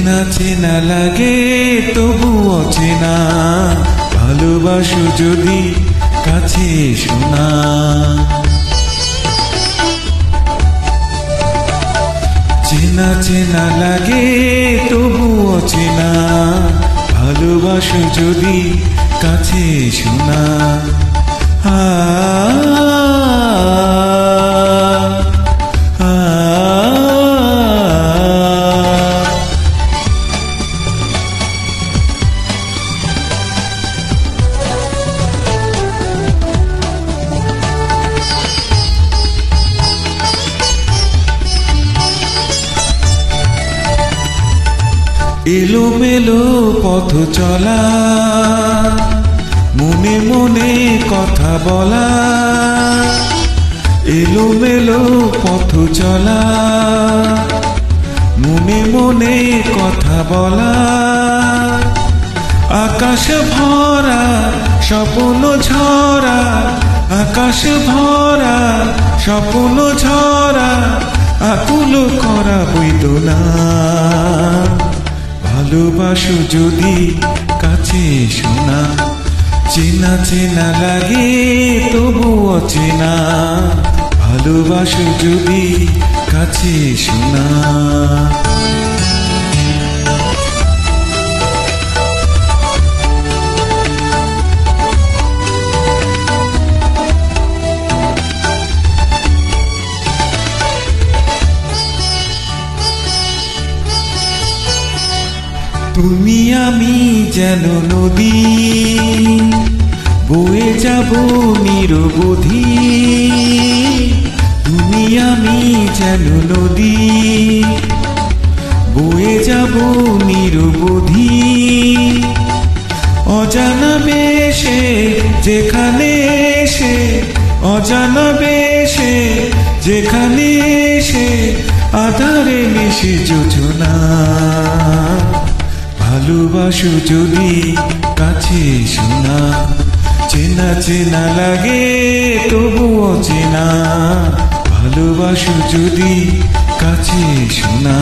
চেনা চেনা লাগে তবু অচেনা, ভালোবাসো যদি কাছে এসো না। চেনা চেনা লাগে তবু অচেনা, ভালোবাসো যদি কাছে এসো না। এলোমেলো পথ চলা, মনে মনে কথা বলা। এলোমেলো পথ চলা, মনে মনে কথা বলা। আকাশ ভরা স্বপ্ন ঝরা, আকাশ ভরা স্বপ্ন ঝরা, আকুল করা বেদনা। ভালোবাসো যদি কাছে এসো না। চেনা চেনা লাগে তবু অচেনা, ভালোবাসো যদি কাছে এসো না। তুমি আমি যেন নদী, বয়ে যাব নিরবধি। তুমি আমি যেন নদী, বয়ে যাব নিরবধি। অজানা বেশে যেখানে এসে, অজানা বেশে যেখানে এসে, আধারে মিশে যোজনা। ভালোবাসো যদি কাছে এসো না। চেনা চেনা লাগে তবু অচেনা, ভালোবাসো যদি কাছে এসো না।